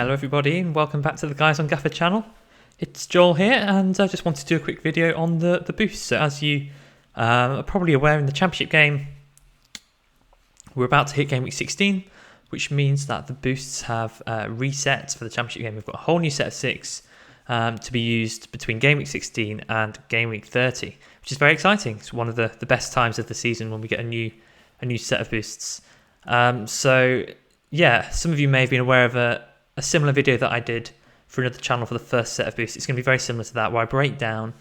Hello everybody and welcome back to the Guys on Gaffr channel. It's Joel here and I just wanted to do a quick video on the boosts. So as you are probably aware, in the championship game we're about to hit game week 16, which means that the boosts have reset for the championship game. We've got a whole new set of 6 to be used between game week 16 and game week 30, which is very exciting. It's one of the best times of the season when we get a new set of boosts. So yeah, some of you may have been aware of a similar video that I did for another channel for the first set of boosts. It's going to be very similar to that, where I break down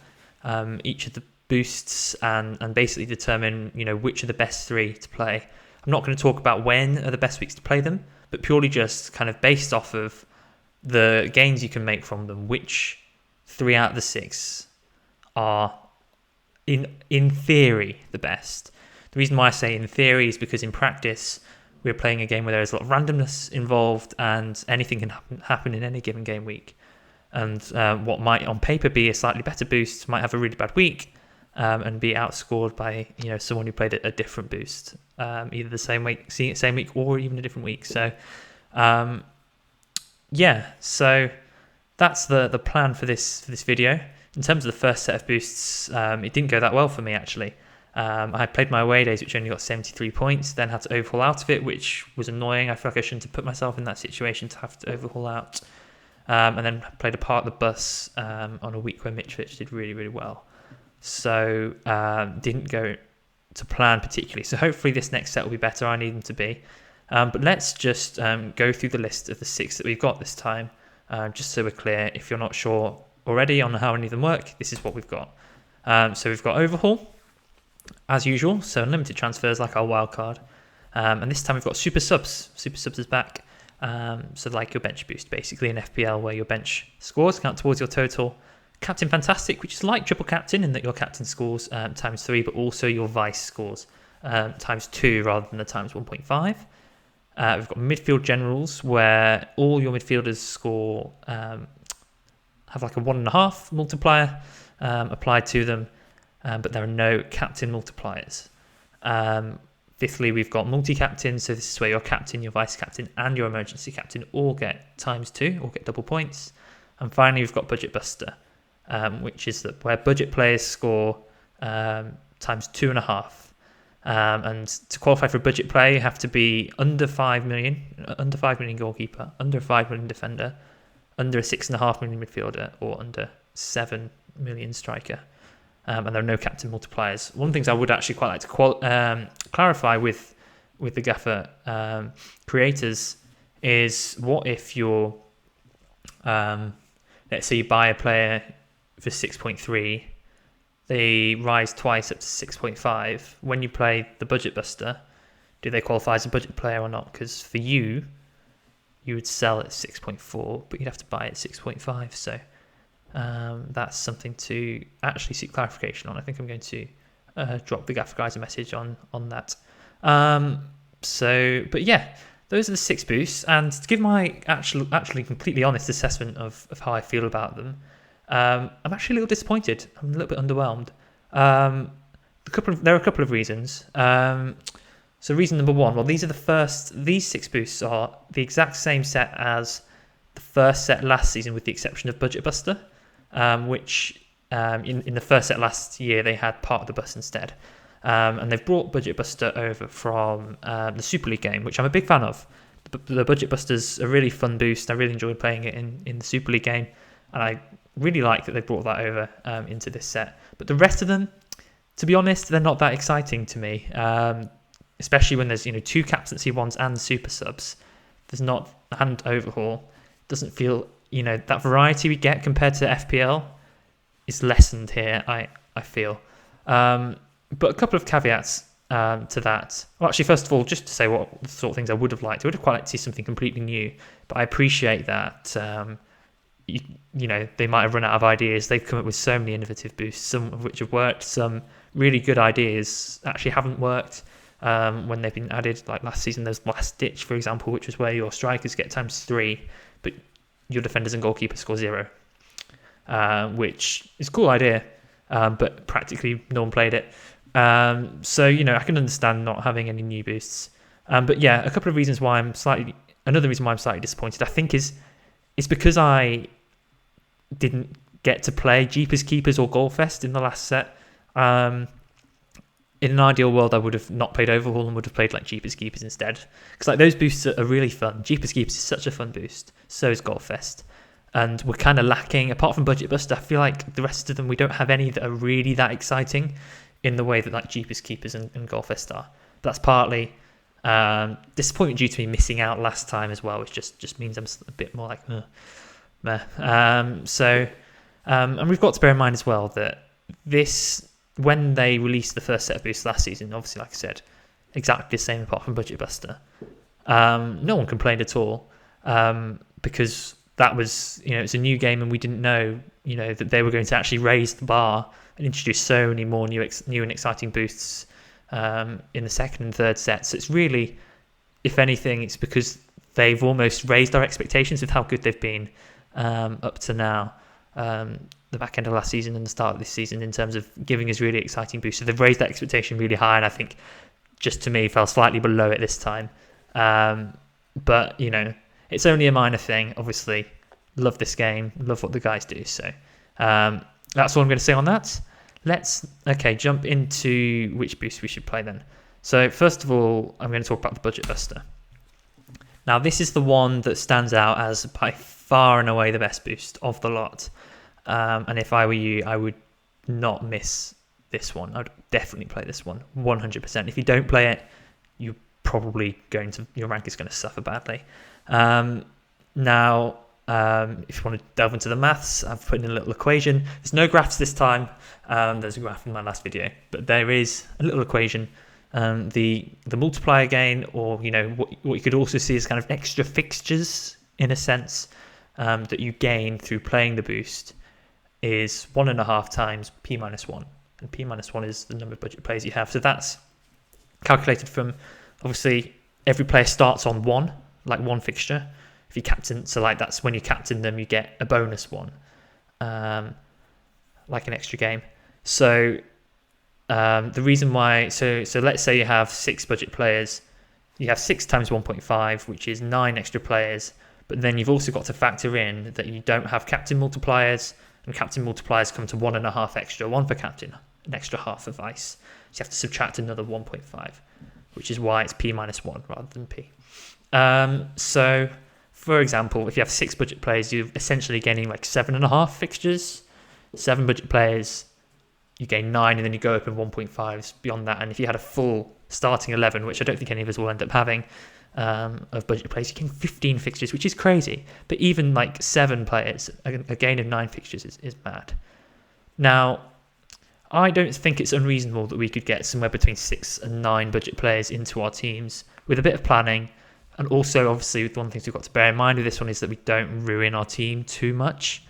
each of the boosts and basically determine, which are the best 3 to play. I'm not going to talk about when are the best weeks to play them, but purely just kind of based off of the gains you can make from them, which 3 out of the 6 are in theory the best. The reason why I say in theory is because in practice we're playing a game where there is a lot of randomness involved and anything can happen in any given game week. And what might on paper be a slightly better boost might have a really bad week and be outscored by someone who played a different boost, either the same week or even a different week. So so that's the plan for this video. In terms of the first set of boosts, it didn't go that well for me actually. I played my away days, which only got 73 points, then had to overhaul out of it, which was annoying. I feel like I shouldn't have put myself in that situation to have to overhaul out. And then played a part of the bus on a week where Mitrovic did really, really well. So didn't go to plan particularly. So hopefully this next set will be better. I need them to be. But let's just go through the list of the 6 that we've got this time, just so we're clear. If you're not sure already on how any of them work, this is what we've got. So we've got overhaul, as usual, so unlimited transfers like our wild card, and this time we've got super subs. Super subs is back, so like your bench boost basically in FPL, where your bench scores count towards your total. Captain Fantastic, which is like triple captain in that your captain scores times 3, but also your vice scores times 2 rather than the times 1.5. We've got midfield generals, where all your midfielders score have like a 1.5 multiplier applied to them. But there are no captain multipliers. Fifthly, we've got multi-captain, so this is where your captain, your vice-captain, and your emergency captain all get times 2, or get double points. And finally, we've got Budget Buster, which is where budget players score times 2.5. And to qualify for a budget player, you have to be under 5 million goalkeeper, under a 5 million defender, under a 6.5 million midfielder, or under 7 million striker. And there are no captain multipliers. One of the things I would actually quite like to clarify with the Gaffr creators is, what if you're, let's say you buy a player for 6.3, they rise twice up to 6.5. When you play the Budget Buster, do they qualify as a budget player or not? Because for you would sell at 6.4, but you'd have to buy at 6.5. So that's something to actually seek clarification on. I think I'm going to drop the Gaffr guys a message on that. But yeah, those are the 6 boosts, and to give my actually completely honest assessment of how I feel about them, I'm actually a little disappointed. I'm a little bit underwhelmed. There are a couple of reasons. So reason number 1, well, these 6 boosts are the exact same set as the first set last season, with the exception of Budget Buster, which in the first set last year they had part of the bus instead, and they've brought Budget Buster over from the Super League game, which I'm a big fan of. The Budget Buster's a really fun boost. I really enjoyed playing it in the Super League game, and I really like that they brought that over into this set. But the rest of them, to be honest, they're not that exciting to me, especially when there's 2 captaincy ones and super subs. There's not, and overhaul doesn't feel, that variety we get compared to FPL is lessened here, I feel. But a couple of caveats to that. Well, actually, first of all, just to say what the sort of things I would have liked. I would have quite liked to see something completely new, but I appreciate that they might have run out of ideas. They've come up with so many innovative boosts, some of which have worked, some really good ideas actually haven't worked when they've been added. Like last season, there's Last Ditch, for example, which was where your strikers get times 3, but your defenders and goalkeepers score 0, which is a cool idea, but practically no one played it. So I can understand not having any new boosts. But yeah, a couple of reasons why another reason why I'm slightly disappointed, I think, is it's because I didn't get to play Jeepers Keepers or Goalfest in the last set. In an ideal world, I would have not played Overhaul and would have played like Jeepers Keepers instead, because like those boosts are really fun. Jeepers Keepers is such a fun boost, so is Goalfest, and we're kind of lacking, apart from Budget Buster, I feel like the rest of them, we don't have any that are really that exciting in the way that like Jeepers Keepers and Goalfest are. But that's partly disappointment due to me missing out last time as well, which just means I'm a bit more like meh. And we've got to bear in mind as well that when they released the first set of boosts last season, obviously, like I said, exactly the same apart from Budget Buster. No one complained at all, because that was, it's a new game and we didn't know, that they were going to actually raise the bar and introduce so many more new and exciting boosts in the second and third sets. So it's really, if anything, it's because they've almost raised our expectations with how good they've been up to now. The back end of last season and the start of this season in terms of giving us really exciting boosts. So they've raised that expectation really high, and I think just to me fell slightly below it this time. But, it's only a minor thing. Obviously, love this game, love what the guys do. So that's all I'm going to say on that. Let's jump into which boost we should play then. So first of all, I'm going to talk about the Budget Buster. Now, this is the one that stands out as by far and away the best boost of the lot. And if I were you, I would not miss this one. I'd definitely play this one 100%. If you don't play it, you're probably your rank is going to suffer badly. Now, if you want to delve into the maths, I've put in a little equation. There's no graphs this time. There's a graph in my last video, but there is a little equation. The multiplier gain, or what you could also see as kind of extra fixtures in a sense, that you gain through playing the boost, is 1.5 times P minus 1. And P minus 1 is the number of budget players you have. So that's calculated from, obviously, every player starts on one fixture. If you captain, so like that's when you captain them, you get a bonus one, like an extra game. So the reason why, so let's say you have 6 budget players, you have 6 times 1.5, which is 9 extra players. But then you've also got to factor in that you don't have captain multipliers, and captain multipliers come to 1.5 extra, 1 for captain, an extra half for vice. So you have to subtract another 1.5, which is why it's P minus 1 rather than P. So, for example, if you have 6 budget players, you're essentially gaining like 7.5 fixtures. 7 budget players, you gain 9, and then you go up in 1.5s beyond that. And if you had a full starting 11, which I don't think any of us will end up having, of budget players, you gain 15 fixtures, which is crazy. But even like 7 players, a gain of 9 fixtures is mad. Now, I don't think it's unreasonable that we could get somewhere between 6 and 9 budget players into our teams with a bit of planning. And also, obviously, one of the things we've got to bear in mind with this one is that we don't ruin our team too much.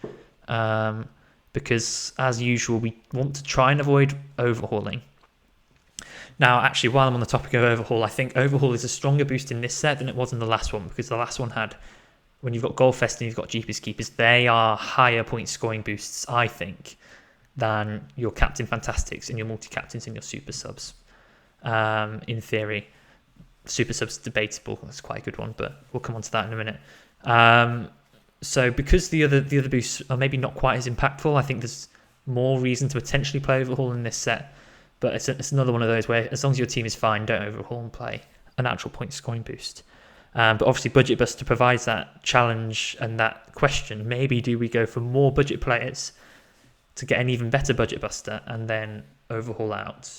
Because, as usual, we want to try and avoid overhauling. Now, actually, while I'm on the topic of Overhaul, I think Overhaul is a stronger boost in this set than it was in the last one, because the last one had, when you've got Goalfest and you've got Jeepers Keepers, they are higher point scoring boosts, I think, than your Captain Fantastics and your multi-captains and your super subs. In theory, super subs debatable. That's quite a good one, but we'll come on to that in a minute. So because the other boosts are maybe not quite as impactful, I think there's more reason to potentially play Overhaul in this set. But it's another one of those where, as long as your team is fine, don't overhaul and play an actual point scoring boost. But obviously, Budget Buster provides that challenge and that question. Maybe do we go for more budget players to get an even better Budget Buster and then overhaul out?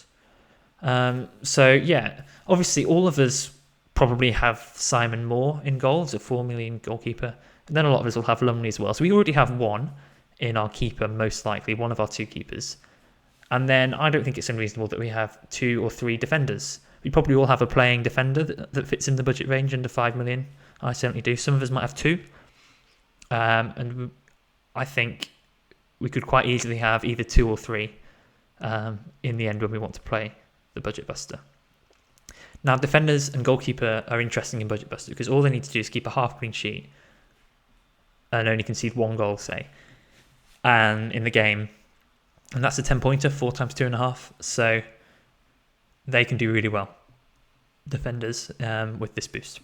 So yeah, obviously, all of us probably have Simon Moore in goals, a 4 million goalkeeper. And then a lot of us will have Lumley as well. So we already have one in our keeper, most likely, one of our 2 keepers. And then I don't think it's unreasonable that we have 2 or 3 defenders. We probably all have a playing defender that fits in the budget range under 5 million. I certainly do. Some of us might have 2. And I think we could quite easily have either 2 or 3 in the end when we want to play the Budget Buster. Now, defenders and goalkeeper are interesting in Budget Buster because all they need to do is keep a half clean sheet and only concede 1 goal, say, and in the game. And that's a 10-pointer, 4 times 2.5. So they can do really well, defenders, with this boost.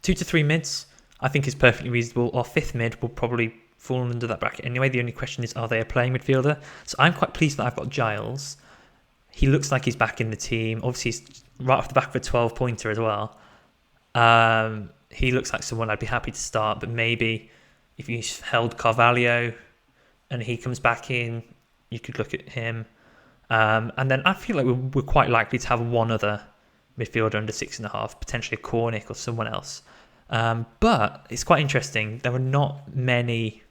2 to 3 mids, I think is perfectly reasonable. Our fifth mid will probably fall under that bracket anyway. The only question is, are they a playing midfielder? So I'm quite pleased that I've got Giles. He looks like he's back in the team. Obviously, he's right off the back of a 12-pointer as well. He looks like someone I'd be happy to start, but maybe if you held Carvalho and he comes back in, you could look at him. And then I feel like we're quite likely to have one other midfielder under 6.5, potentially a Cornick or someone else. But it's quite interesting. There are not many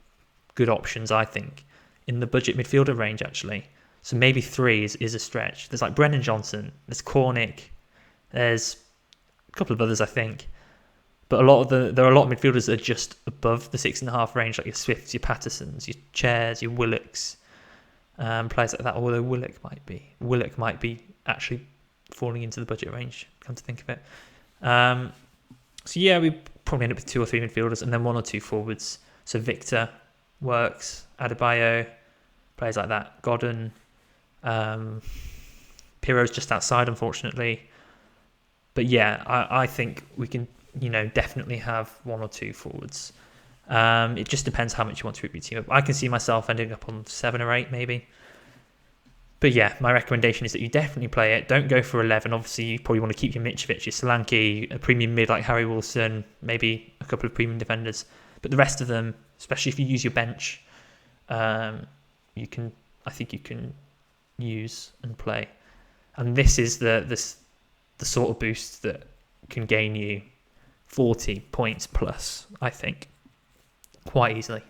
good options, I think, in the budget midfielder range, actually. So maybe 3 is a stretch. There's like Brennan Johnson, there's Cornick, there's a couple of others, I think. But there are a lot of midfielders that are just above the 6.5 range, like your Swifts, your Pattersons, your Chairs, your Willocks, players like that. Although Willock might be actually falling into the budget range, come to think of it. So yeah, we probably end up with 2 or 3 midfielders and then 1 or 2 forwards. So Victor works, Adebayo, players like that. Godden, Piro's just outside, unfortunately. But yeah, I think we can, definitely have 1 or 2 forwards. It just depends how much you want to rip your team up. I can see myself ending up on 7 or 8 maybe. But yeah, my recommendation is that you definitely play it. Don't go for 11. Obviously, you probably want to keep your Mitrovic, your Solanke, a premium mid like Harry Wilson, maybe a couple of premium defenders. But the rest of them, especially if you use your bench, I think you can use and play. And this is the sort of boost that can gain you 40 points plus, I think, quite easily.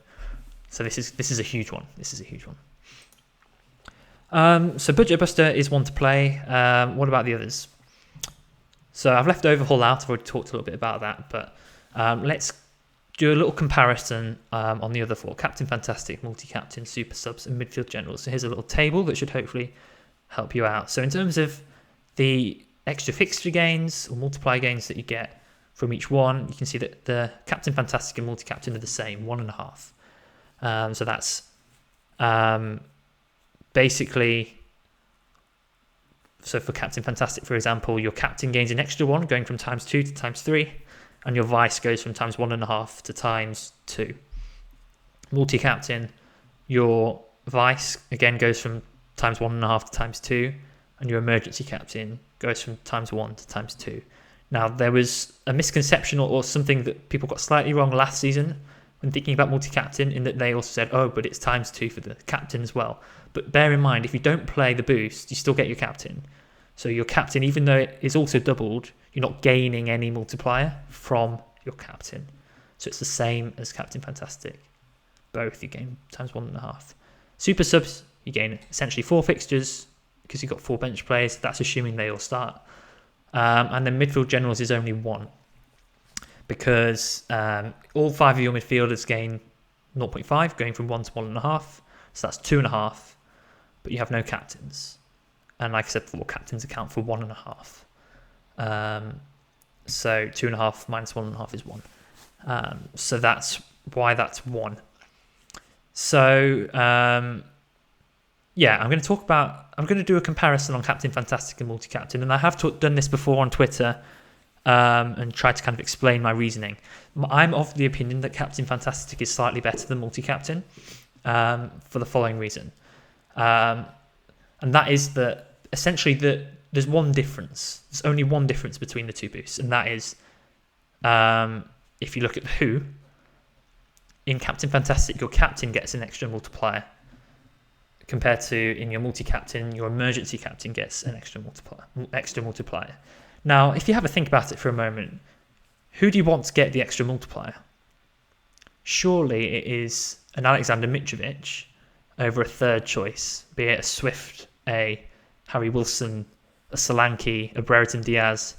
So this is a huge one. So Budget Buster is one to play. What about the others? So I've left Overhaul out. I've already talked a little bit about that, but let's do a little comparison on the other 4. Captain Fantastic, Multi-Captain, Super Subs, and Midfield Generals. So here's a little table that should hopefully help you out. So in terms of the extra fixture gains or multiplier gains that you get from each one, you can see that the Captain Fantastic and Multi-Captain are the same, 1.5. So that's basically, so for Captain Fantastic, for example, your captain gains an extra 1, going from ×2 to ×3, and your vice goes from ×1.5 to ×2. Multi-captain, your vice again goes from ×1.5 to ×2, and your emergency captain goes from ×1 to ×2. Now, there was a misconception or something that people got slightly wrong last season when thinking about multi-captain, in that they also said, oh, but it's ×2 for the captain as well. But bear in mind, if you don't play the boost, you still get your captain. So your captain, even though it is also doubled, you're not gaining any multiplier from your captain. So it's the same as Captain Fantastic. Both you gain ×1.5. Super subs, you gain essentially 4 fixtures because you've got 4 bench players. That's assuming they all start. And then midfield generals is only 1 because all 5 of your midfielders gain 0.5, going from 1 to 1.5. So that's 2.5, but you have no captains. And like I said before, captains account for 1.5. So 2.5 minus 1.5 is 1. So that's why that's 1. So yeah, I'm going to do a comparison on Captain Fantastic and Multi-Captain, and I have done this before on Twitter and tried to kind of explain my reasoning. I'm of the opinion that Captain Fantastic is slightly better than Multi-Captain for the following reason. And that is that essentially there's one difference. There's only one difference between the 2 boosts, and that is if you look at who, in Captain Fantastic, your captain gets an extra multiplier, compared to in your multi-captain, your emergency captain gets an extra multiplier. Now, if you have a think about it for a moment, who do you want to get the extra multiplier? Surely it is an Alexander Mitrovic over a third choice, be it a Swift, a Harry Wilson, a Solanke, a Brereton Diaz,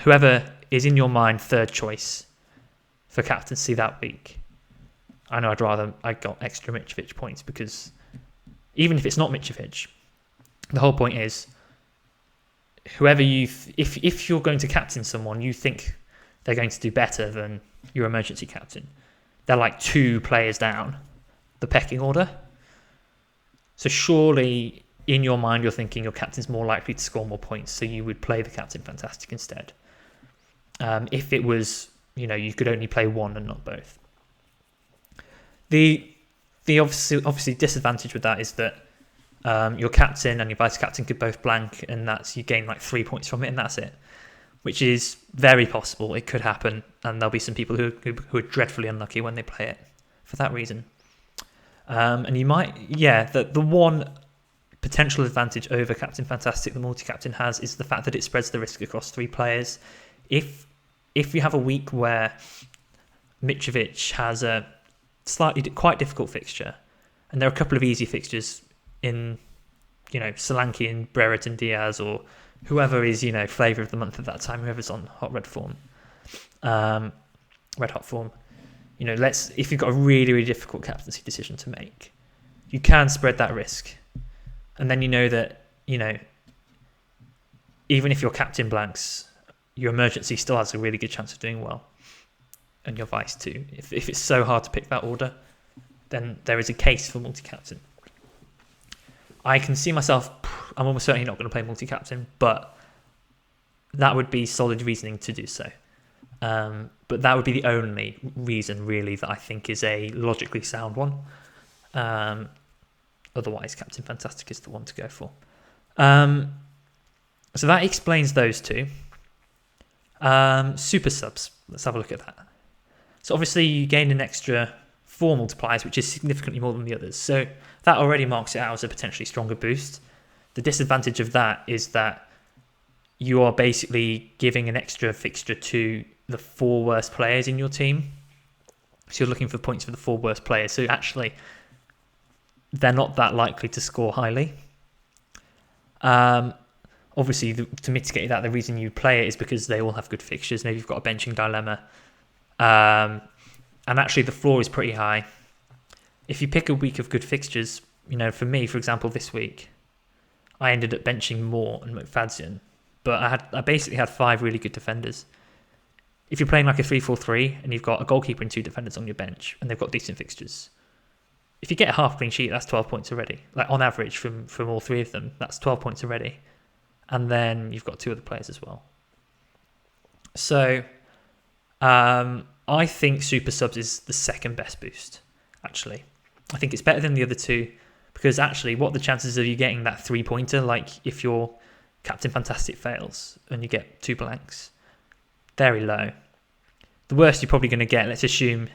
whoever is in your mind third choice for captaincy that week. I know I got extra Mitrovic points because even if it's not Mitrovic, the whole point is whoever if you're going to captain someone, you think they're going to do better than your emergency captain. They're like 2 players down the pecking order. So surely in your mind you're thinking your captain's more likely to score more points, so you would play the Captain Fantastic instead. If it was you could only play one and not both. The obviously disadvantage with that is that your captain and your vice captain could both blank, and you gain like 3 points from it, and that's it. Which is very possible. It could happen, and there'll be some people who are dreadfully unlucky when they play it for that reason. And you might, the one potential advantage over Captain Fantastic the multi-captain has is the fact that it spreads the risk across 3 players. If you have a week where Mitrovic has a quite difficult fixture, and there are a couple of easy fixtures in, Solanke and Brereton Diaz, or whoever is, flavour of the month at that time, whoever's on red hot form. If you've got a really, really difficult captaincy decision to make, you can spread that risk. And then that, even if your captain blanks, your emergency still has a really good chance of doing well. And your vice too. If it's so hard to pick that order, then there is a case for multi-captain. I can see myself, I'm almost certainly not going to play multi-captain, but that would be solid reasoning to do so. But that would be the only reason, really, that I think is a logically sound one. Otherwise, Captain Fantastic is the one to go for. So that explains those two. Super subs. Let's have a look at that. So obviously, you gain an extra 4 multipliers, which is significantly more than the others. So that already marks it out as a potentially stronger boost. The disadvantage of that is that you are basically giving an extra fixture to the 4 worst players in your team. So you're looking for points for the 4 worst players. So actually, they're not that likely to score highly. Obviously, to mitigate that, the reason you play it is because they all have good fixtures. Maybe you've got a benching dilemma. And actually, the floor is pretty high. If you pick a week of good fixtures, for me, for example, this week, I ended up benching Moore and McFadzean, but I basically had 5 really good defenders. If you're playing like a 3-4-3 and you've got a goalkeeper and 2 defenders on your bench and they've got decent fixtures, if you get a half clean sheet, that's 12 points already. Like on average from all 3 of them, that's 12 points already. And then you've got 2 other players as well. So I think Super Subs is the second best boost, actually. I think it's better than the other 2 because actually what are the chances of you getting that 3-pointer, like if your Captain Fantastic fails and you get 2 blanks? Very low. The worst you're probably going to get, let's assume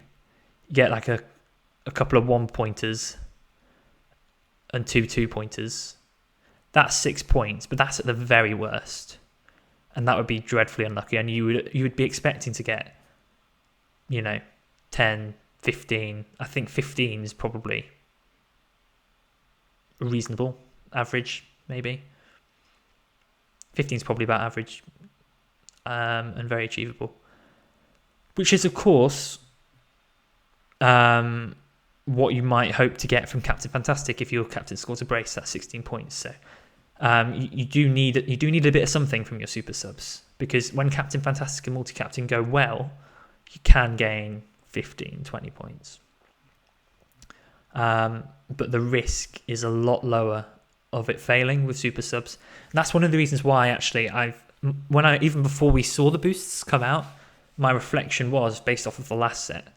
you get like a couple of 1-pointers and 2 2-pointers. That's 6 points, but that's at the very worst. And that would be dreadfully unlucky. And you would be expecting to get, 10, 15. I think 15 is probably reasonable. Average, maybe. 15 is probably about average. And very achievable. Which is, of course, what you might hope to get from Captain Fantastic if your captain scores a brace. That's 16 points. So you do need a bit of something from your super subs, because when Captain Fantastic and multi-captain go well, you can gain 15, 20 points. But the risk is a lot lower of it failing with super subs. And that's one of the reasons why actually even before we saw the boosts come out, my reflection was based off of the last set.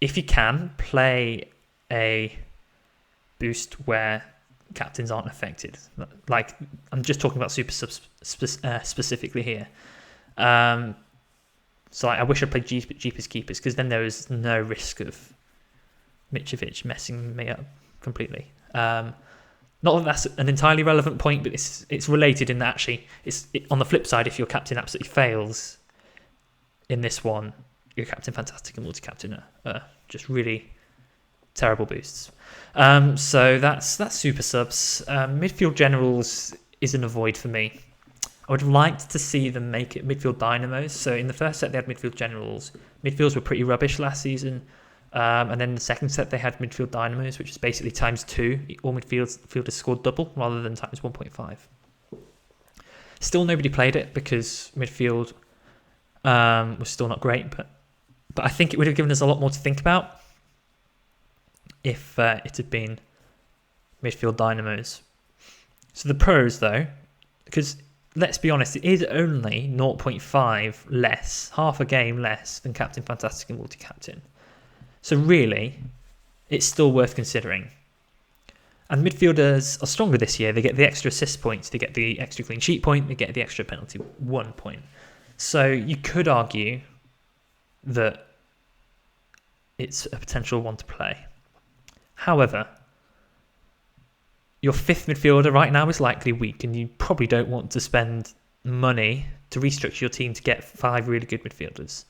If you can play a boost where captains aren't affected, like I'm just talking about super subs specifically here. So I wish I played Jeepers Keepers, because then there is no risk of Mitrovic messing me up completely. Not that that's an entirely relevant point, but it's related in that actually, on the flip side, if your captain absolutely fails in this one, your Captain Fantastic and multi-captain are just really terrible boosts. So that's super subs. Midfield generals is an avoid for me. I would have liked to see them make it midfield dynamos. So in the first set they had midfield generals. Midfields were pretty rubbish last season. And then the second set they had midfield dynamos, which is basically times 2. All midfielders scored double rather than times 1.5. Still nobody played it because midfield was still not great, but I think it would have given us a lot more to think about if it had been midfield dynamos. So the pros, though, because let's be honest, it is only 0.5 less, half a game less than Captain Fantastic and Multi-Captain. So really, it's still worth considering. And midfielders are stronger this year. They get the extra assist points, they get the extra clean sheet point, they get the extra penalty 1 point. So you could argue that it's a potential one to play. However, your fifth midfielder right now is likely weak, and you probably don't want to spend money to restructure your team to get 5 really good midfielders.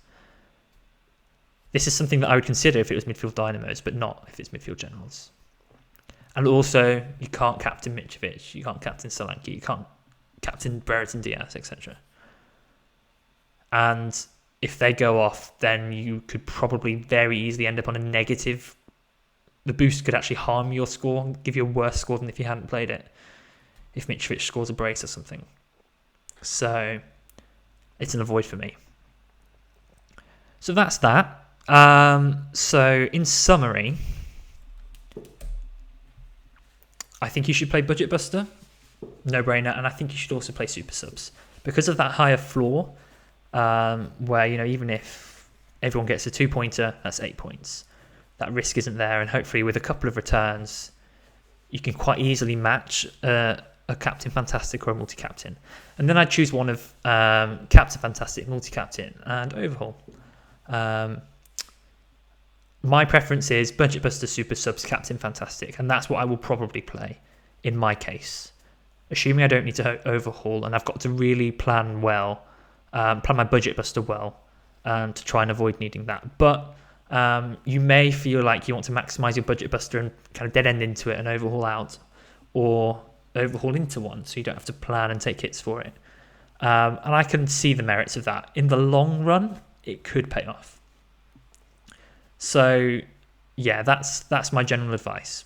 This is something that I would consider if it was midfield dynamos, but not if it's midfield generals. And also, you can't captain Mitrovic, you can't captain Solanke, you can't captain Brereton Diaz, etc. And if they go off, then you could probably very easily end up on a negative. The boost could actually harm your score, give you a worse score than if you hadn't played it, if Mitrovic scores a brace or something. So it's an avoid for me. So that's that. So in summary, I think you should play Budget Buster, no brainer, and I think you should also play Super Subs because of that higher floor, where even if everyone gets a 2-pointer, that's 8 points. That risk isn't there, and hopefully with a couple of returns, you can quite easily match a Captain Fantastic or a Multi-Captain. And then I'd choose one of Captain Fantastic, Multi-Captain, and Overhaul. My preference is Budget Buster, Super Subs, Captain Fantastic, and that's what I will probably play in my case. Assuming I don't need to overhaul, and I've got to really plan well, plan my Budget Buster well, to try and avoid needing that. But you may feel like you want to maximize your Budget Buster and kind of dead end into it and overhaul out, or overhaul into one so you don't have to plan and take hits for it. And I can see the merits of that. In the long run, it could pay off. So yeah, that's my general advice.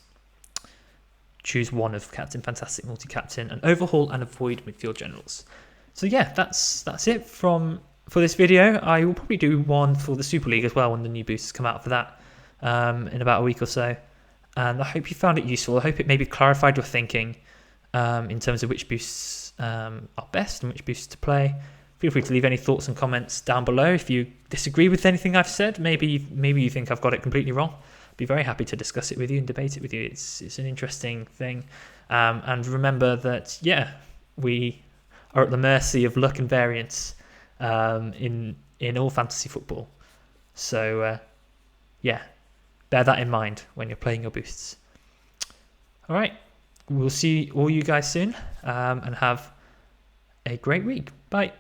Choose one of Captain Fantastic, Multi-Captain, and overhaul and avoid midfield generals. So yeah, that's it for this video. I will probably do one for the Super League as well when the new boosts come out for that in about a week or so. And I hope you found it useful. I hope it maybe clarified your thinking in terms of which boosts are best and which boosts to play. Feel free to leave any thoughts and comments down below. If you disagree with anything I've said, maybe you think I've got it completely wrong. I'd be very happy to discuss it with you and debate it with you. It's an interesting thing. And remember that, we are at the mercy of luck and variance in all fantasy football. So, bear that in mind when you're playing your boosts. All right, we'll see all you guys soon, and have a great week. Bye.